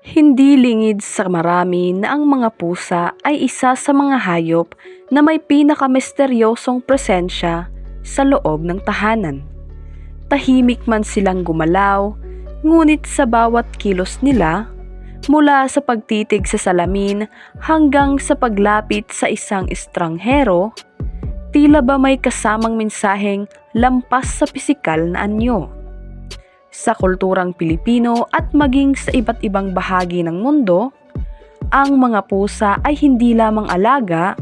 Hindi lingid sa marami na ang mga pusa ay isa sa mga hayop na may pinakamisteryosong presensya sa loob ng tahanan. Tahimik man silang gumalaw, ngunit sa bawat kilos nila, mula sa pagtitig sa salamin hanggang sa paglapit sa isang estranghero, tila ba may kasamang mensaheng lampas sa pisikal na anyo. Sa kulturang Pilipino at maging sa iba't ibang bahagi ng mundo, ang mga pusa ay hindi lamang alaga,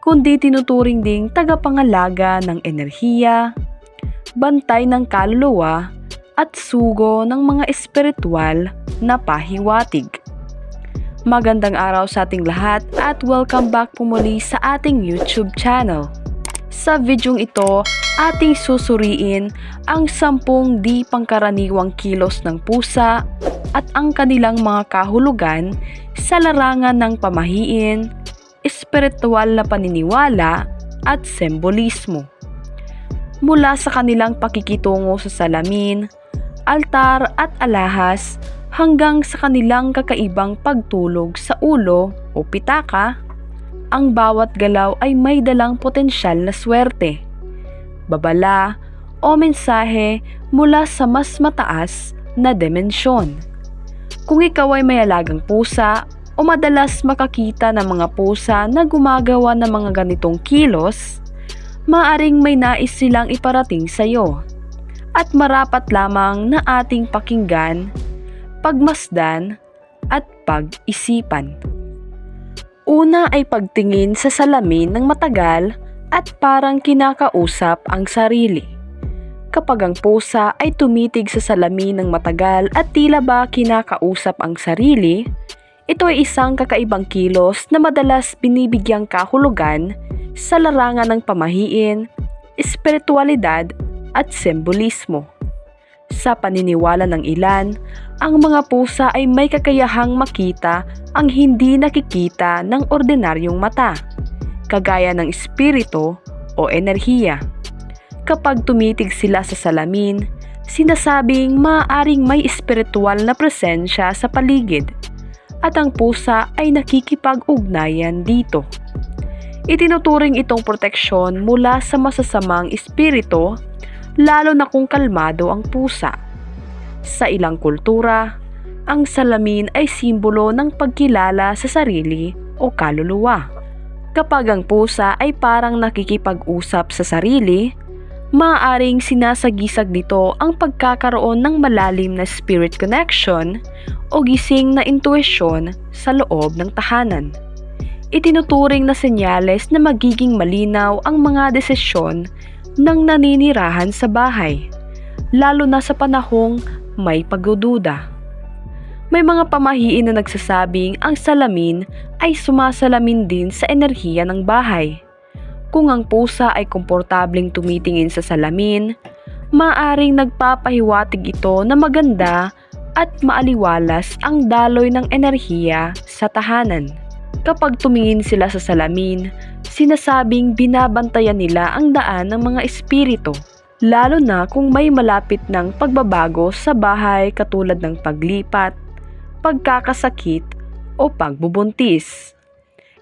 kundi tinuturing ding tagapangalaga ng enerhiya, bantay ng kaluluwa at sugo ng mga espiritual na pahiwatig. Magandang araw sa ating lahat at welcome back po muli sa ating YouTube channel. Sa videong ito, ating susuriin ang 10 di pangkaraniwang kilos ng pusa at ang kanilang mga kahulugan sa larangan ng pamahiin, espiritual na paniniwala at sembolismo. Mula sa kanilang pakikitungo sa salamin, altar at alahas hanggang sa kanilang kakaibang pagtulog sa ulo o pitaka, ang bawat galaw ay may dalang potensyal na swerte, babala o mensahe mula sa mas mataas na dimensyon. Kung ikaw ay may alagang pusa o madalas makakita ng mga pusa na gumagawa ng mga ganitong kilos, maaring may nais silang iparating sa iyo at marapat lamang na ating pakinggan, pagmasdan at pag-isipan. Una ay pagtingin sa salamin ng matagal at parang kinakausap ang sarili. Kapag ang pusa ay tumitig sa salamin ng matagal at tila ba kinakausap ang sarili, ito ay isang kakaibang kilos na madalas binibigyang kahulugan sa larangan ng pamahiin, espiritualidad at sembolismo. Sa paniniwala ng ilan, ang mga pusa ay may kakayahang makita ang hindi nakikita ng ordinaryong mata, kagaya ng espiritu o enerhiya. Kapag tumitig sila sa salamin, sinasabing maaaring may espiritual na presensya sa paligid at ang pusa ay nakikipag-ugnayan dito. Itinuturing itong proteksyon mula sa masasamang espiritu, lalo na kung kalmado ang pusa. Sa ilang kultura, ang salamin ay simbolo ng pagkilala sa sarili o kaluluwa. Kapag ang pusa ay parang nakikipag-usap sa sarili, maaaring sinasagisag nito ang pagkakaroon ng malalim na spirit connection o gising na intuisyon sa loob ng tahanan. Itinuturing na senyales na magiging malinaw ang mga desisyon ng naninirahan sa bahay, lalo na sa panahong may pagdududa. May mga pamahiin na nagsasabing ang salamin ay sumasalamin din sa enerhiya ng bahay. Kung ang pusa ay komportableng tumitingin sa salamin, maaaring nagpapahiwatig ito na maganda at maaliwalas ang daloy ng enerhiya sa tahanan. Kapag tumingin sila sa salamin, sinasabing binabantayan nila ang daan ng mga espiritu, lalo na kung may malapit ng pagbabago sa bahay katulad ng paglipat, pagkakasakit o pagbubuntis.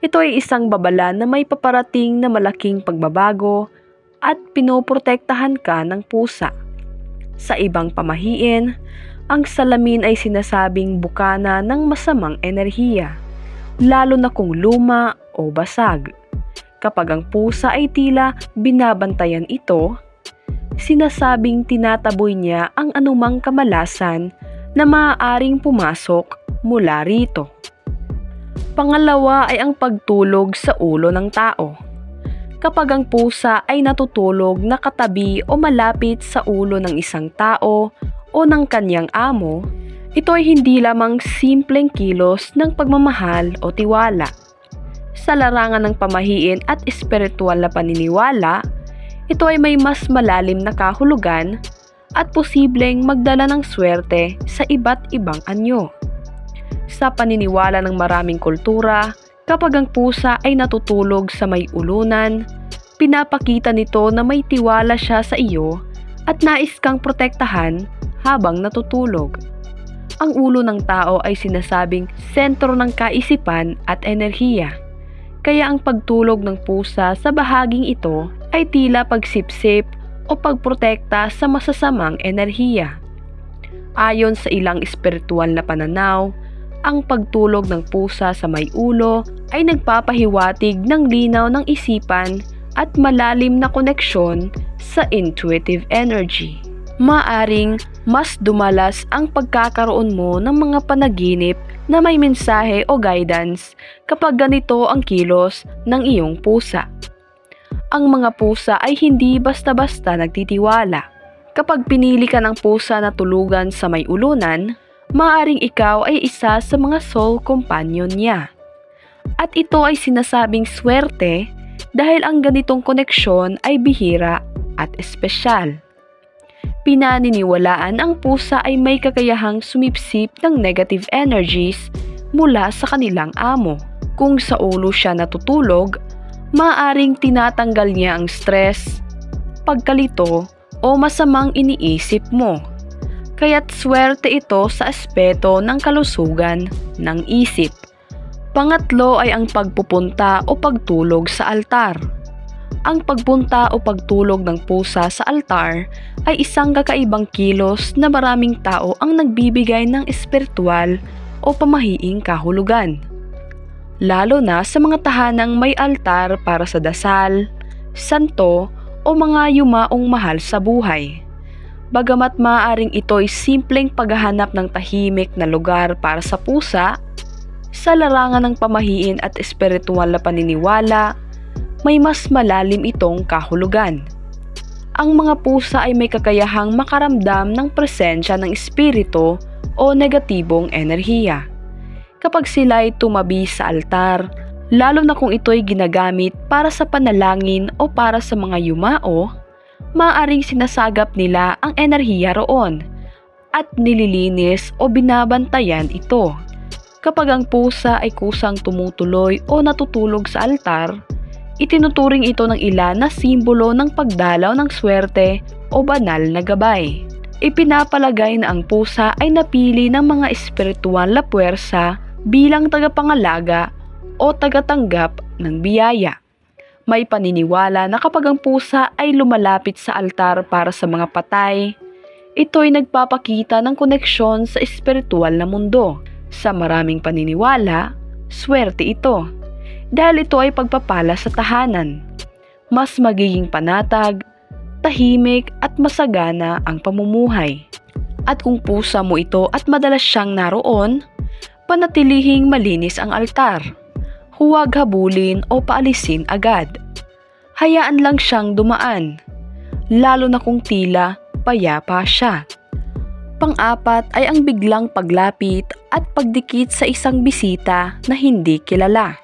Ito ay isang babala na may paparating na malaking pagbabago at pinoprotektahan ka ng pusa. Sa ibang pamahiin, ang salamin ay sinasabing bukana ng masamang enerhiya, lalo na kung luma o basag. Kapag ang pusa ay tila binabantayan ito, sinasabing tinataboy niya ang anumang kamalasan na maaaring pumasok mula rito. Pangalawa ay ang pagtulog sa ulo ng tao. Kapag ang pusa ay natutulog na katabi o malapit sa ulo ng isang tao o ng kanyang amo, ito ay hindi lamang simpleng kilos ng pagmamahal o tiwala. Sa larangan ng pamahiin at espiritual na paniniwala, ito ay may mas malalim na kahulugan at posibleng magdala ng swerte sa iba't ibang anyo. Sa paniniwala ng maraming kultura, kapag ang pusa ay natutulog sa may ulunan, pinapakita nito na may tiwala siya sa iyo at nais kang protektahan habang natutulog. Ang ulo ng tao ay sinasabing sentro ng kaisipan at enerhiya. Kaya ang pagtulog ng pusa sa bahaging ito ay tila pagsipsip o pagprotekta sa masasamang enerhiya. Ayon sa ilang espiritual na pananaw, ang pagtulog ng pusa sa may ulo ay nagpapahiwatig ng linaw ng isipan at malalim na koneksyon sa intuitive energy. Maaring mas dumalas ang pagkakaroon mo ng mga panaginip na may mensahe o guidance kapag ganito ang kilos ng iyong pusa. Ang mga pusa ay hindi basta-basta nagtitiwala. Kapag pinili ka ng pusa na tulugan sa may ulunan, maaring ikaw ay isa sa mga soul companion niya. At ito ay sinasabing swerte dahil ang ganitong koneksyon ay bihira at espesyal. Pinaniniwalaan ang pusa ay may kakayahang sumipsip ng negative energies mula sa kanilang amo. Kung sa ulo siya natutulog, maaaring tinatanggal niya ang stress, pagkalito o masamang iniisip mo. Kaya't swerte ito sa aspeto ng kalusugan ng isip. Pangatlo ay ang pagpupunta o pagtulog sa altar. Ang pagpunta o pagtulog ng pusa sa altar ay isang kakaibang kilos na maraming tao ang nagbibigay ng espiritual o pamahiing kahulugan. Lalo na sa mga tahanang may altar para sa dasal, santo o mga yumaong mahal sa buhay. Bagamat maaaring ito'y simpleng paghahanap ng tahimik na lugar para sa pusa, sa larangan ng pamahiin at espiritual na paniniwala, may mas malalim itong kahulugan. Ang mga pusa ay may kakayahang makaramdam ng presensya ng espiritu o negatibong enerhiya. Kapag sila ay tumabi sa altar, lalo na kung ito'y ginagamit para sa panalangin o para sa mga yumao, maaaring sinasagap nila ang enerhiya roon at nililinis o binabantayan ito. Kapag ang pusa ay kusang tumutuloy o natutulog sa altar, itinuturing ito ng ilan na simbolo ng pagdalaw ng swerte o banal na gabay. Ipinapalagay na ang pusa ay napili ng mga espiritual na puwersa bilang tagapangalaga o tagatanggap ng biyaya. May paniniwala na kapag ang pusa ay lumalapit sa altar para sa mga patay, ito'y nagpapakita ng koneksyon sa espiritual na mundo. Sa maraming paniniwala, swerte ito. Dahil ito ay pagpapala sa tahanan. Mas magiging panatag, tahimik at masagana ang pamumuhay. At kung pusa mo ito at madalas siyang naroon, panatilihing malinis ang altar. Huwag habulin o paalisin agad. Hayaan lang siyang dumaan, lalo na kung tila payapa siya. Pang-apat ay ang biglang paglapit at pagdikit sa isang bisita na hindi kilala.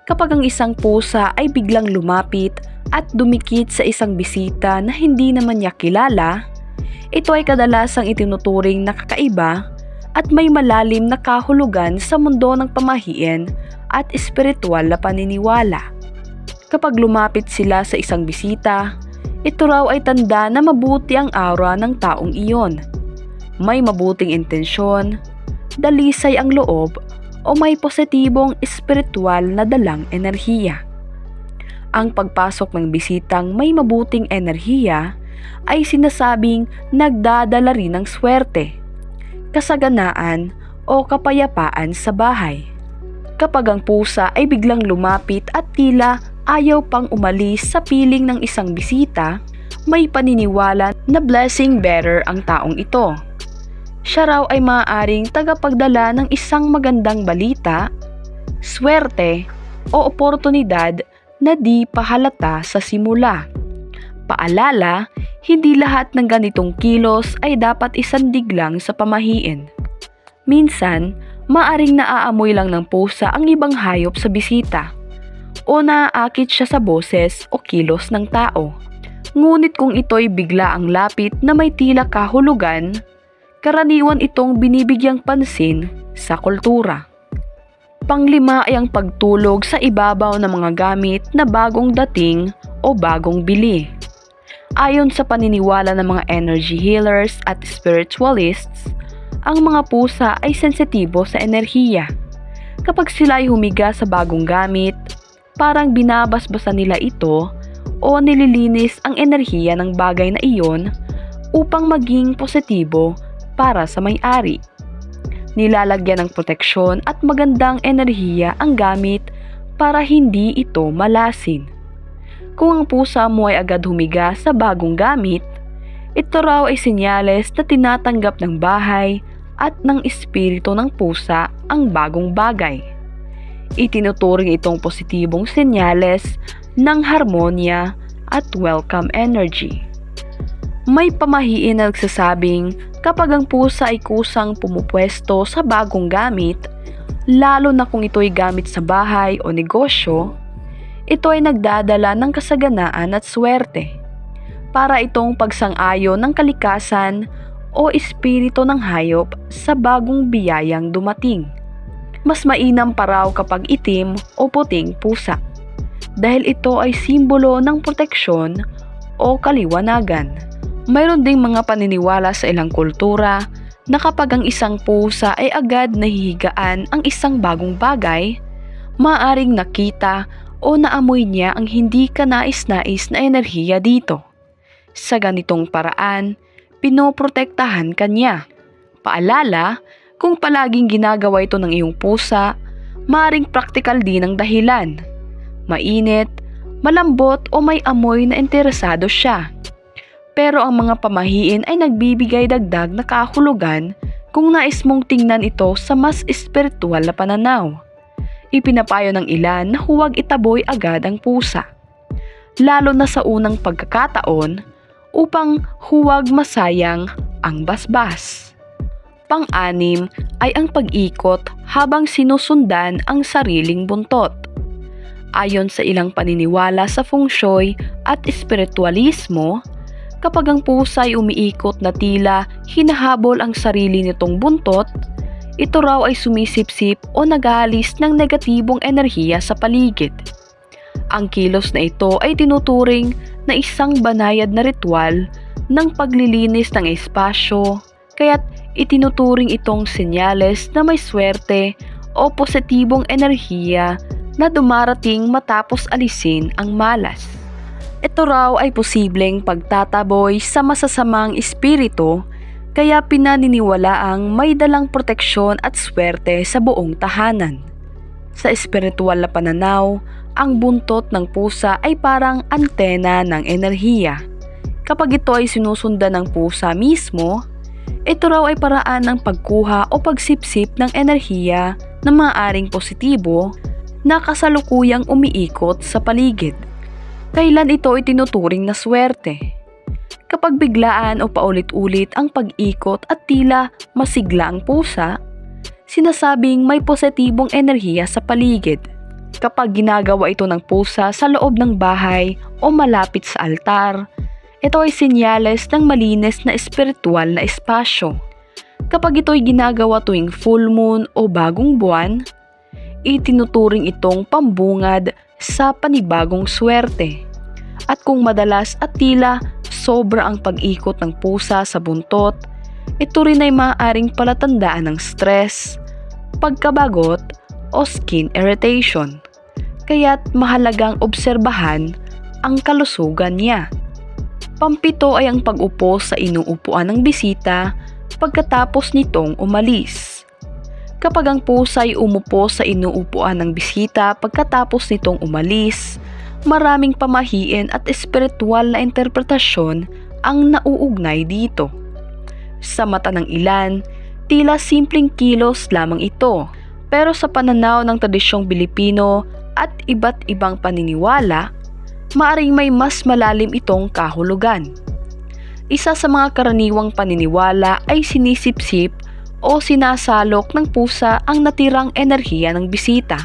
Kapag ang isang pusa ay biglang lumapit at dumikit sa isang bisita na hindi naman niya kilala, ito ay kadalasang itinuturing na kakaiba at may malalim na kahulugan sa mundo ng pamahiin at espiritual na paniniwala. Kapag lumapit sila sa isang bisita, ito raw ay tanda na mabuti ang aura ng taong iyon. May mabuting intensyon, dalisay ang loob, o may positibong espiritual na dalang enerhiya. Ang pagpasok ng bisitang may mabuting enerhiya ay sinasabing nagdadala rin ng swerte, kasaganaan o kapayapaan sa bahay. Kapag ang pusa ay biglang lumapit at tila ayaw pang umalis sa piling ng isang bisita, may paniniwala na blessing bearer ang taong ito. Siya raw ay maaaring tagapagdala ng isang magandang balita, swerte o oportunidad na di pahalata sa simula. Paalala, hindi lahat ng ganitong kilos ay dapat isandig lang sa pamahiin. Minsan, maaaring naaamoy lang ng pusa ang ibang hayop sa bisita o naaakit siya sa boses o kilos ng tao. Ngunit kung ito'y bigla ang lapit na may tila kahulugan, karaniwan itong binibigyang pansin sa kultura. Panglima ay ang pagtulog sa ibabaw ng mga gamit na bagong dating o bagong bili. Ayon sa paniniwala ng mga energy healers at spiritualists, ang mga pusa ay sensitibo sa enerhiya. Kapag sila ay humiga sa bagong gamit, parang binabasbasan nila ito o nililinis ang enerhiya ng bagay na iyon upang maging positibo para sa may-ari. Nilalagyan ng proteksyon at magandang enerhiya ang gamit para hindi ito malasin. Kung ang pusa mo ay agad humiga sa bagong gamit, ito raw ay senyales na tinatanggap ng bahay at ng espiritu ng pusa ang bagong bagay. Itinuturing itong positibong senyales ng harmonya at welcome energy. May pamahiin na nagsasabing kapag ang pusa ay kusang pumupwesto sa bagong gamit, lalo na kung ito'y gamit sa bahay o negosyo, ito ay nagdadala ng kasaganaan at swerte. Para itong pagsang-ayon ng kalikasan o espiritu ng hayop sa bagong biyayang dumating. Mas mainam pa raw kapag itim o puting pusa, dahil ito ay simbolo ng proteksyon o kaliwanagan. Mayroon ding mga paniniwala sa ilang kultura na kapag ang isang pusa ay agad nahihigaan ang isang bagong bagay, maaaring nakita o naamoy niya ang hindi kanais-nais na enerhiya dito. Sa ganitong paraan, pinoprotektahan ka niya. Paalala, kung palaging ginagawa ito ng iyong pusa, maaaring praktikal din ang dahilan. Mainit, malambot o may amoy na interesado siya. Pero ang mga pamahiin ay nagbibigay dagdag na kahulugan kung nais mong tingnan ito sa mas espiritual na pananaw. Ipinapayo ng ilan na huwag itaboy agad ang pusa, lalo na sa unang pagkakataon, upang huwag masayang ang basbas. Pang-anim ay ang pag-ikot habang sinusundan ang sariling buntot. Ayon sa ilang paniniwala sa feng shui at espiritualismo, kapag ang pusa ay umiikot na tila hinahabol ang sarili nitong buntot, ito raw ay sumisipsip o nag-aalis ng negatibong enerhiya sa paligid. Ang kilos na ito ay tinuturing na isang banayad na ritual ng paglilinis ng espasyo, kaya't itinuturing itong senyales na may swerte o positibong enerhiya na dumarating matapos alisin ang malas. Ito raw ay posibleng pagtataboy sa masasamang espiritu, kaya pinaniniwalaang may dalang proteksyon at swerte sa buong tahanan. Sa espiritual na pananaw, ang buntot ng pusa ay parang antena ng enerhiya. Kapag ito ay sinusundan ng pusa mismo, ito raw ay paraan ng pagkuha o pagsipsip ng enerhiya na maaaring positibo na kasalukuyang umiikot sa paligid. Kailan ito itinuturing na swerte? Kapag biglaan o paulit-ulit ang pag-ikot at tila masigla ang pusa, sinasabing may positibong enerhiya sa paligid. Kapag ginagawa ito ng pusa sa loob ng bahay o malapit sa altar, ito ay senyales ng malinis na espiritual na espasyo. Kapag ito ay ginagawa tuwing full moon o bagong buwan, itinuturing itong pambungad sa panibagong swerte. At kung madalas at tila sobra ang pag-ikot ng pusa sa buntot, ito rin ay maaaring palatandaan ng stress, pagkabagot o skin irritation. Kaya't mahalagang obserbahan ang kalusugan niya. Pampito ay ang pag-upo sa inuupuan ng bisita pagkatapos nitong umalis. Kapag ang pusa ay umupo sa inuupuan ng bisita pagkatapos nitong umalis, maraming pamahiin at espiritual na interpretasyon ang nauugnay dito. Sa mata ng ilan, tila simpleng kilos lamang ito, pero sa pananaw ng tradisyong Pilipino at iba't ibang paniniwala, maaring may mas malalim itong kahulugan. Isa sa mga karaniwang paniniwala ay sinisipsip o sinasalok ng pusa ang natirang enerhiya ng bisita.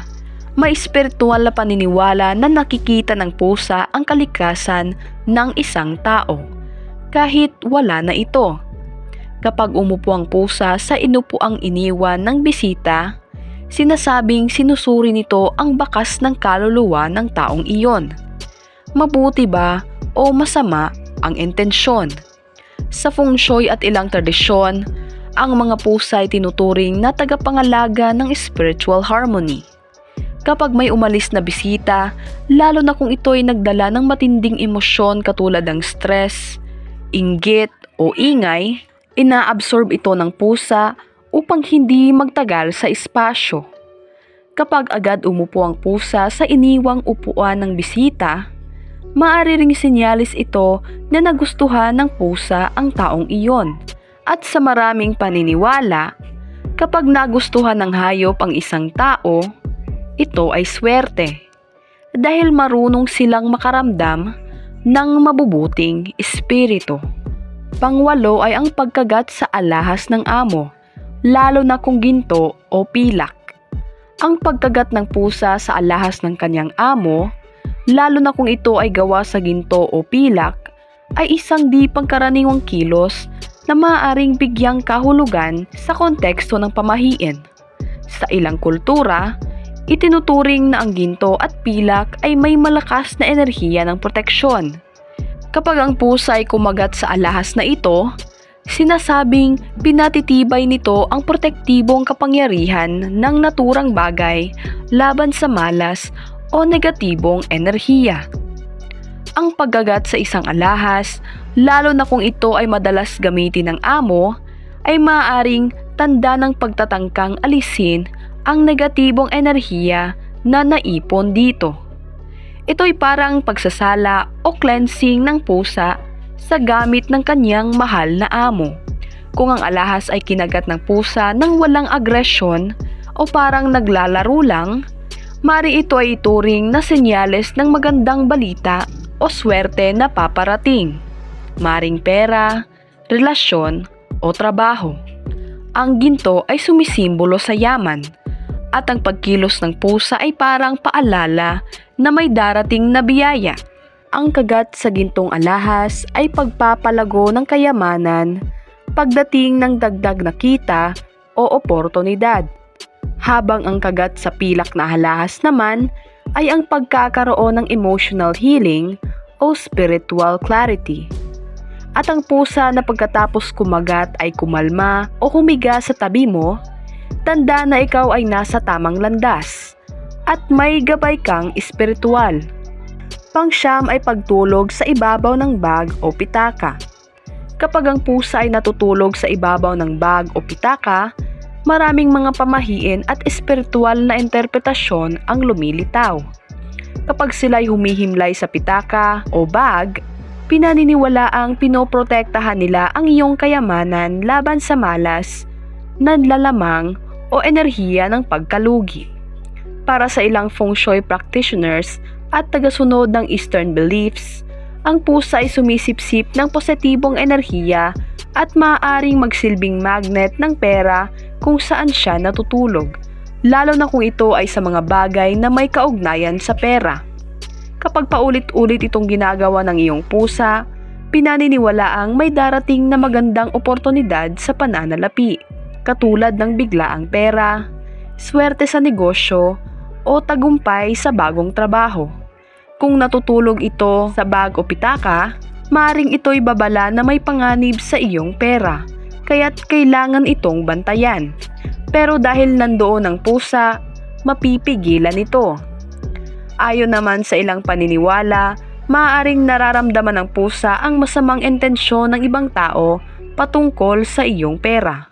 May espiritual na paniniwala na nakikita ng pusa ang kalikasan ng isang tao, kahit wala na ito. Kapag umupo ang pusa sa inupuang iniwan ng bisita, sinasabing sinusuri nito ang bakas ng kaluluwa ng taong iyon. Mabuti ba o masama ang intensyon? Sa feng shui at ilang tradisyon, Ang mga pusa ay tinuturing na tagapangalaga ng spiritual harmony. Kapag may umalis na bisita, lalo na kung ito ay nagdala ng matinding emosyon katulad ng stress, inggit o ingay, inaabsorb ito ng pusa upang hindi magtagal sa espasyo. Kapag agad umupo ang pusa sa iniwang upuan ng bisita, maaari ring sinyalis ito na nagustuhan ng pusa ang taong iyon. At sa maraming paniniwala, kapag nagustuhan ng hayop ang isang tao, ito ay swerte dahil marunong silang makaramdam ng mabubuting espiritu. Pangwalo ay ang pagkagat sa alahas ng amo, lalo na kung ginto o pilak. Ang pagkagat ng pusa sa alahas ng kanyang amo, lalo na kung ito ay gawa sa ginto o pilak, ay isang di pangkaraniwang kilos na maaaring bigyang kahulugan sa konteksto ng pamahiin. Sa ilang kultura, itinuturing na ang ginto at pilak ay may malakas na enerhiya ng proteksyon. Kapag ang pusa ay kumagat sa alahas na ito, sinasabing pinatitibay nito ang protektibong kapangyarihan ng naturang bagay laban sa malas o negatibong enerhiya. Ang paggagat sa isang alahas, lalo na kung ito ay madalas gamitin ng amo, ay maaaring tanda ng pagtatangkang alisin ang negatibong enerhiya na naipon dito. Ito ay parang pagsasala o cleansing ng pusa sa gamit ng kanyang mahal na amo. Kung ang alahas ay kinagat ng pusa nang walang agresyon o parang naglalaro lang, mari ito ay ituring na senyales ng magandang balita o swerte na paparating. Maring pera, relasyon o trabaho. Ang ginto ay sumisimbolo sa yaman at ang pagkilos ng pusa ay parang paalala na may darating na biyaya. Ang kagat sa gintong alahas ay pagpapalago ng kayamanan pagdating ng dagdag na kita o oportunidad. Habang ang kagat sa pilak na alahas naman ay ang pagkakaroon ng emotional healing o spiritual clarity. At ang pusa na pagkatapos kumagat ay kumalma o humiga sa tabi mo, tanda na ikaw ay nasa tamang landas at may gabay kang espiritual. Pangsyam ay pagtulog sa ibabaw ng bag o pitaka. Kapag ang pusa ay natutulog sa ibabaw ng bag o pitaka, maraming mga pamahiin at espiritual na interpretasyon ang lumilitaw. Kapag sila'y humihimlay sa pitaka o bag, pinaniniwalaang pinoprotektahan nila ang iyong kayamanan laban sa malas, nanlalamang o enerhiya ng pagkalugi. Para sa ilang feng shui practitioners at tagasunod ng Eastern beliefs, ang pusa ay sumisipsip ng positibong enerhiya at maaaring magsilbing magnet ng pera kung saan siya natutulog, lalo na kung ito ay sa mga bagay na may kaugnayan sa pera. Kapag paulit-ulit itong ginagawa ng iyong pusa, pinaniniwalaang may darating na magandang oportunidad sa pananalapi, katulad ng biglaang pera, swerte sa negosyo, o tagumpay sa bagong trabaho. Kung natutulog ito sa bag o pitaka, maring ito'y babala na may panganib sa iyong pera, kaya't kailangan itong bantayan. Pero dahil nandoon ang pusa, mapipigilan ito. Ayon naman sa ilang paniniwala, maaaring nararamdaman ng pusa ang masamang intensyon ng ibang tao patungkol sa iyong pera.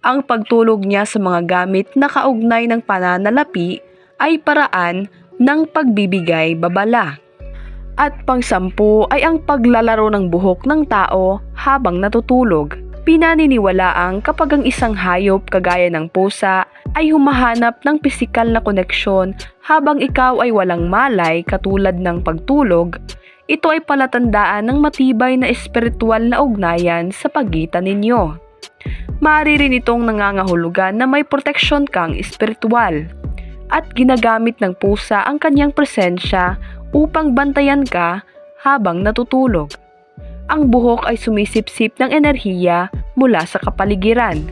Ang pagtulog niya sa mga gamit na kaugnay ng pananalapi ay paraan ng pagbibigay babala. At pang-10 ay ang paglalaro ng buhok ng tao habang natutulog. Pinaniniwalaang kapag ang isang hayop kagaya ng pusa ay humahanap ng pisikal na koneksyon habang ikaw ay walang malay katulad ng pagtulog, ito ay palatandaan ng matibay na espiritual na ugnayan sa pagitan ninyo. Maaari rin itong nangangahulugan na may proteksyon kang espiritual at ginagamit ng pusa ang kanyang presensya upang bantayan ka habang natutulog. Ang buhok ay sumisipsip ng enerhiya mula sa kapaligiran.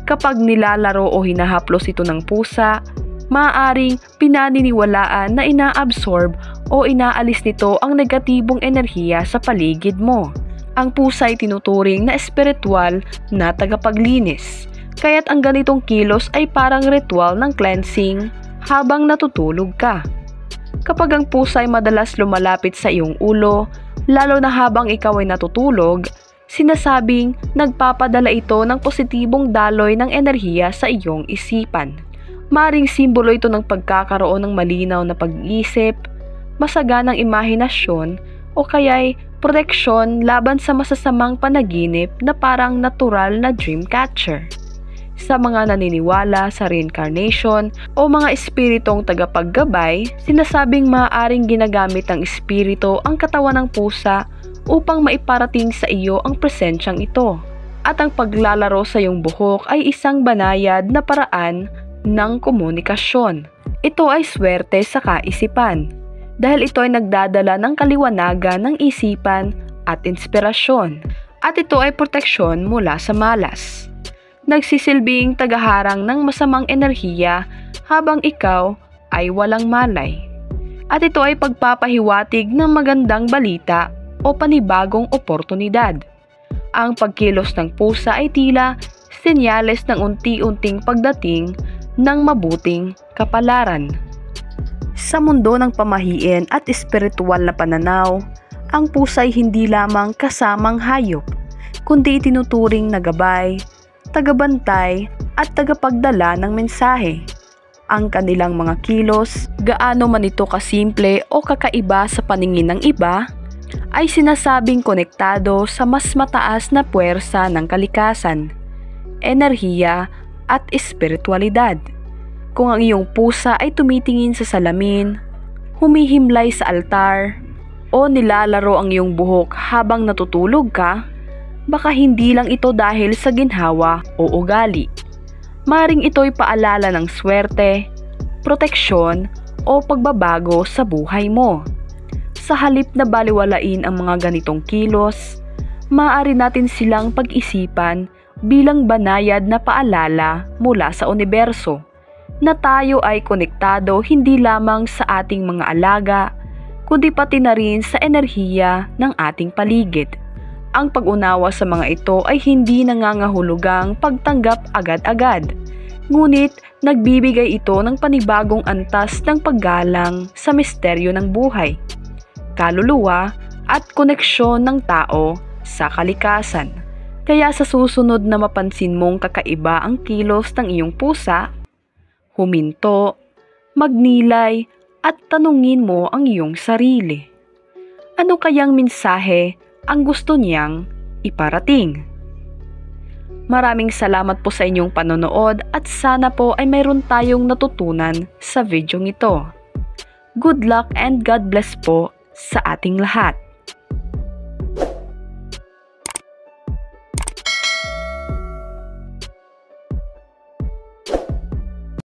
Kapag nilalaro o hinahaplos ito ng pusa, maaaring pinaniniwalaan na inaabsorb o inaalis nito ang negatibong enerhiya sa paligid mo. Ang pusa ay tinuturing na espiritual na tagapaglinis, kaya't ang ganitong kilos ay parang ritual ng cleansing habang natutulog ka. Kapag ang pusa ay madalas lumalapit sa iyong ulo, lalo na habang ikaw ay natutulog, sinasabing nagpapadala ito ng positibong daloy ng enerhiya sa iyong isipan. Maring simbolo ito ng pagkakaroon ng malinaw na pag-iisip, masaganang imahinasyon o kaya'y proteksyon laban sa masasamang panaginip na parang natural na dream catcher. Sa mga naniniwala sa reincarnation o mga espiritong tagapaggabay, sinasabing maaaring ginagamit ng espiritu ang katawan ng pusa upang maiparating sa iyo ang presensyang ito. At ang paglalaro sa iyong buhok ay isang banayad na paraan ng komunikasyon. Ito ay swerte sa kaisipan, dahil ito ay nagdadala ng kaliwanagan ng isipan at inspirasyon, at ito ay proteksyon mula sa malas. Nagsisilbing tagaharang ng masamang enerhiya habang ikaw ay walang malay. At ito ay pagpapahiwatig ng magandang balita o panibagong oportunidad. Ang pagkilos ng pusa ay tila senyales ng unti-unting pagdating ng mabuting kapalaran. Sa mundo ng pamahiin at espiritual na pananaw, ang pusa ay hindi lamang kasamang hayop, kundi itinuturing na gabay, tagabantay at tagapagdala ng mensahe. Ang kanilang mga kilos, gaano man ito kasimple o kakaiba sa paningin ng iba, ay sinasabing konektado sa mas mataas na puwersa ng kalikasan, enerhiya at espiritualidad. Kung ang iyong pusa ay tumitingin sa salamin, humihimlay sa altar, o nilalaro ang iyong buhok habang natutulog ka, baka hindi lang ito dahil sa ginhawa o ugali. Maring ito'y paalala ng swerte, proteksyon o pagbabago sa buhay mo. Sa halip na baliwalain ang mga ganitong kilos, maaari natin silang pag-isipan bilang banayad na paalala mula sa universo na tayo ay konektado hindi lamang sa ating mga alaga, kundi pati na rin sa enerhiya ng ating paligid. Ang pag-unawa sa mga ito ay hindi nangangahulugang pagtanggap agad-agad, ngunit nagbibigay ito ng panibagong antas ng paggalang sa misteryo ng buhay, kaluluwa at koneksyon ng tao sa kalikasan. Kaya sa susunod na mapansin mong kakaiba ang kilos ng iyong pusa, huminto, magnilay at tanungin mo ang iyong sarili. Ano kayang mensahe ang gusto niyang iparating? Maraming salamat po sa inyong panonood at sana po ay mayroon tayong natutunan sa video ito. Good luck and God bless po sa ating lahat.